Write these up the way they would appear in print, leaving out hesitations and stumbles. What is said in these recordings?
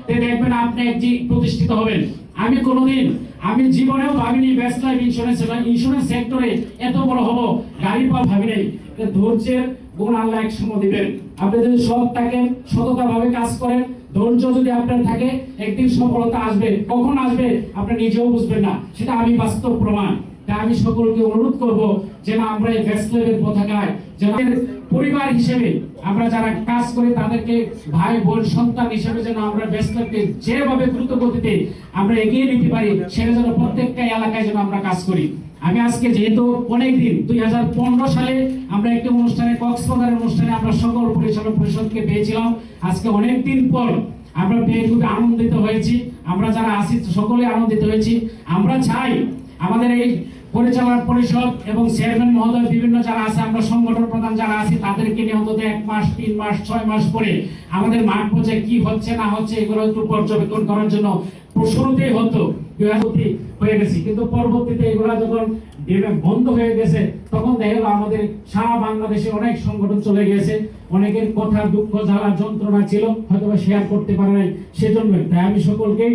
দেখবেন আপনি একটি প্রতিষ্ঠিত হবেন। আমি জীবনেও ভাবিনি বেস্ট লাইফ ইন্স্যুরেন্স সেক্টরে এত বড় হব, গাড়ি পাওয়া ভাবি নাই। ধৈর্যের গুণ আল্লাহ এক সময় দিবেন। আপনি যদি সৎ থাকেন, সততা ভাবে কাজ করেন, ধৈর্য যদি আপনার থাকে, একদিন সফলতা আসবে। কখন আসবে আপনি নিজেও বুঝবেন না, সেটা আমি বাস্তব প্রমাণ। তাই আমি সকলকে অনুরোধ করব যেন আমরা এই বেস্ট লাইফের পতাকায়, যেন পরিবার হিসেবে আমরা যারা কাজ করি তাদেরকে ভাই বোন সন্তান হিসেবে যেন আমরা বেস্ট লাইফকে যেভাবে দ্রুত গতিতে আমরা এগিয়ে নিতে পারি, সেটা যেন প্রত্যেকটা এলাকায় যেন আমরা কাজ করি। আমি আজকে যেহেতু অনেকদিন 2015 সালে আমরা একটি অনুষ্ঠানে, কক্সবাজারের অনুষ্ঠানে আমরা সকল পরিচালক পরিষদকে পেয়েছিলাম। আজকে অনেকদিন পর আমরা পেয়ে খুব আনন্দিত হয়েছি। আমরা যারা আছি সকলে আনন্দিত হয়েছি। আমরা চাই আমাদের এই পরিচালনা পরিষদ এবং চেয়ারম্যান মহোদয় বিভিন্ন যারা আছে, আমরা সংগঠন প্রধান যারা আছি, তাদেরকে নিয়ে অন্তত 1 মাস 3 মাস 6 মাস পরে আমাদের মাঠ পর্যায়ে কি হচ্ছে না হচ্ছে এগুলো একটু পর্যবেক্ষণ করার জন্য শুরুতেই হতো হয়ে গেছে, কিন্তু পরবর্তীতে এগুলা যখন বন্ধ হয়ে গেছে তখন দেখা গেল আমাদের সারা বাংলাদেশে অনেক সংগঠন চলে গেছে। অনেকের কথা দুঃখ জ্বালা যন্ত্রণা ছিল, হয়তো শেয়ার করতে পারে নাই। সেজন্যই তাই আমি সকলকে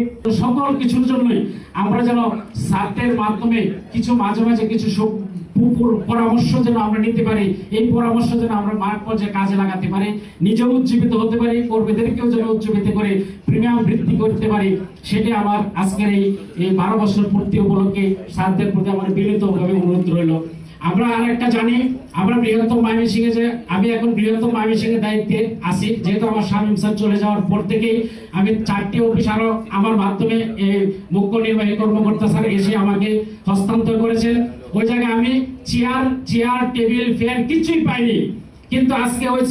সকল কিছুর জন্যই আমরা যেন সার্টের মাধ্যমে কিছু মাঝে মাঝে কিছু পরামর্শ যেন আমরা নিতে পারি, এই পরামর্শ যেন আমরা মাঠ পর্যায়ে কাজে লাগাতে পারি, নিজেও উজ্জীবিত হতে পারি, কর্মীদেরকেও যেন উজ্জীবিত করে প্রিমিয়াম বৃদ্ধি করতে পারি। সেটা আমার আজকের এই 12 বছর পূর্তি উপলক্ষে স্যারদের প্রতি আমার বিনীতভাবে অনুরোধ রইল। আমরা আরেকটা জানি, আমরা বৃহত্তম ময়মনসিংহে যে আমি এখন বৃহত্তম ময়মনসিংহের দায়িত্বে আছি, যেহেতু আমার শামীম স্যার চলে যাওয়ার পর থেকেই আমি 4টি অফিস আরো আমার মাধ্যমে মুখ্য নির্বাহী কর্মকর্তা স্যার এসে আমাকে হস্তান্তর করেছেন। ওই জায়গায় আমি চেয়ার টেবিল ফ্যান কিছুই পাইনি, কিন্তু আজকে ওই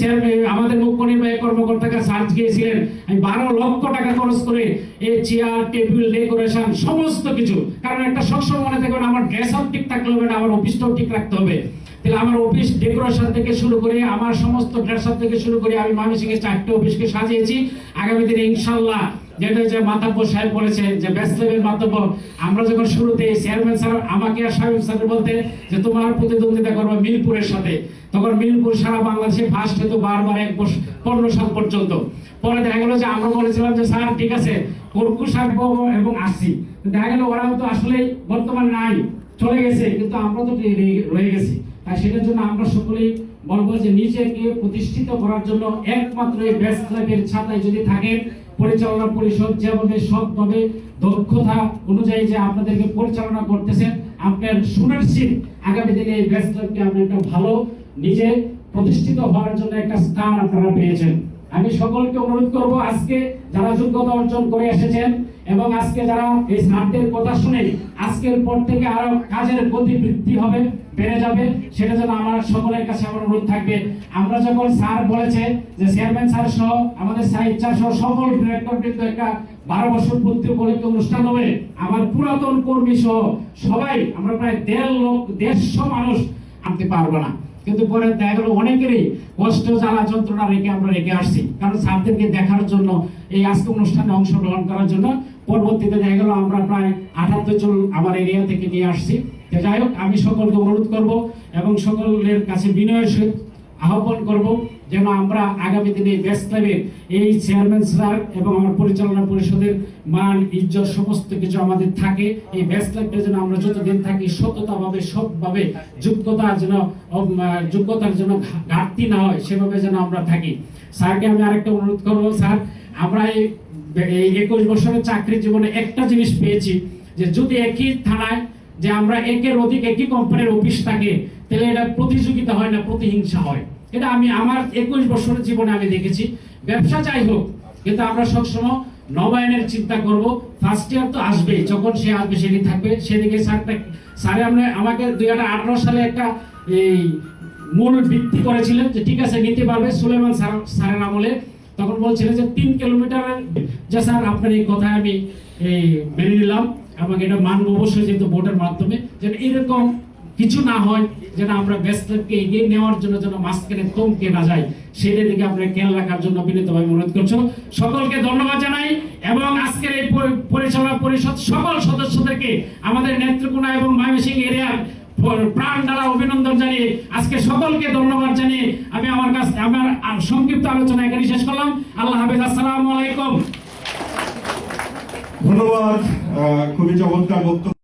আমাদের মুখ্য নির্বাহী কর্মকর্তাকে সার্চ গিয়েছিলেন, আমি 12 লক্ষ টাকা খরচ করে এই চেয়ার টেবিল ডেকোরেশন সমস্ত কিছু। কারণ একটা সবসময় মনে থাকবে আমার ড্রেস আপ ঠিক থাকলে হবে না, আমার অফিসটাও ঠিক রাখতে হবে। তাহলে আমার অফিস ডেকোরেশন থেকে শুরু করে আমার সমস্ত ড্রেস আপ থেকে শুরু করে আমি ময়মনসিংহে 4টি অফিসকে সাজিয়েছি। আগামী দিনে ইনশাআল্লাহ যেটা যে মাতাব্বর সাহেব বলেছেন যে বেস্ট লাইফের মাতাব্বর, আমরা যখন শুরুতে চেয়ারম্যান স্যার আমাকে আর শামীম স্যার বলতে যে তোমার প্রতিদ্বন্দ্বিতা করবো মিরপুরের সাথে, তখন মিরপুর সারা বাংলাদেশে ফার্স্ট হতো বারবার 15 সাল পর্যন্ত। পরে দেখা গেল যে আমরা বলেছিলাম যে স্যার ঠিক আছে কর্কু সাহেব এবং আসছি, দেখা গেল ওরাও তো আসলে বর্তমানে নাই, চলে গেছে, কিন্তু আমরা তো রয়ে গেছি। তাই সেটার জন্য আমরা সকলেই বলবো যে নিজেকে প্রতিষ্ঠিত করার জন্য একমাত্র এই বেস্ট লাইফের ছাতায় যদি থাকেন, পরিচালনা পরিষদ যেভাবে সৎভাবে দক্ষতা অনুযায়ী যে আপনাদেরকে পরিচালনা করতেছেন, আপনার সুনিশ্চিত আগামী দিনে এই বেস্ট লাইফকে আপনি একটা ভালো নিজে প্রতিষ্ঠিত হওয়ার জন্য একটা স্থান আপনারা পেয়েছেন। আমি সকলকে অনুরোধ করব আজকে যারা যোগ্যতা অর্জন করে এসেছেন এবং আজকে যারা এই স্যারদের কথা শুনে আজকের পর থেকে আরো কাজের গতি বৃদ্ধি হবে, বেড়ে যাবে, সেটা যেন আমার সকলের কাছে আমার অনুরোধ থাকবে। আমরা যখন স্যার বলেছে যে চেয়ারম্যান স্যার সহ আমাদের সাইড স্যার সহ সকল ডিরেক্টরবৃন্দ একটা 12 বছর পূর্তি উপলক্ষে অনুষ্ঠান হবে, আমার পুরাতন কর্মী সহ সবাই আমরা প্রায় 150 মানুষ আনতে পারবো না, কিন্তু পরে দেখা গেল অনেকেরই কষ্ট জ্বালা যন্ত্রণা আমরা রেখে আসছি, কারণ স্যারদেরকে দেখার জন্য এই আজকে অনুষ্ঠানে অংশগ্রহণ করার জন্য। পরবর্তীতে দেখা গেল আমরা প্রায় 78 জন আমার এরিয়া থেকে নিয়ে আসছি। যাই হোক, আমি সকলকে অনুরোধ করব এবং সকলের কাছে বিনয়ের সহিত আহ্বান করব যেন আমরা আগামী দিনে বেস্ট লাইফের এই চেয়ারম্যান স্যার এবং আমার পরিচালনা পরিষদের মান ইজ্জত সমস্ত কিছু আমাদের থাকে। এই বেস্ট লাইফে যেন আমরা যতদিন থাকি সততাভাবে সৎভাবে যোগ্যতার জন্য ঘাটতি না হয়, সেভাবে যেন আমরা থাকি। স্যারকে আমি আরেকটা অনুরোধ করবো, স্যার আমরা এই 21 বছরের চাকরি জীবনে একটা জিনিস পেয়েছি যে যদি একই থানায় যে আমরা একের অধিক একই কোম্পানির অফিস থাকে, তাহলে এটা প্রতিযোগিতা হয় না, প্রতিহিংসা হয়। এটা আমি আমার 21 বছরের জীবনে আমি দেখেছি। ব্যবসা যাই হোক, কিন্তু আমরা সবসময় নবায়নের চিন্তা করব। ফার্স্ট ইয়ার তো আসবেই, যখন সে আসবে সেদিন থাকবে সেদিকে স্যারে আমাকে 2018 সালে একটা এই মূল ভিত্তি করেছিলেন যে ঠিক আছে নিতে পারবে সুলেমান স্যারের আমলে। তখন বলছিলেন যে 3 কিলোমিটার, যে স্যার আপনার এই কথা আমি মেনে নিলাম, আমাকে এটা মানব অবশ্যই যেহেতু ভোটের মাধ্যমে, যেন এরকম কিছু না হয়, যেন আমরা বেস্ট লাইফকে এগিয়ে নেওয়ার জন্য যেন মাঝখানে থমকে না যায়, সেটা দিকে আপনারা খেয়াল রাখার জন্য বিনীতভাবে অনুরোধ করছো। সকলকে ধন্যবাদ জানাই এবং আজকের এই পরিচালনা পরিষদ সকল সদস্যদেরকে আমাদের নেত্রকোনা এবং ময়মনসিংহ এরিয়ার প্রাণ দ্বারা অভিনন্দন জানিয়ে আজকে সকলকে ধন্যবাদ জানিয়ে আমি আমার সংক্ষিপ্ত আলোচনা এখানে শেষ করলাম। আল্লাহ হাফেজ, আসসালামু আলাইকুম। ধন্যবাদ, খুবই চমৎকার বক্তব্য।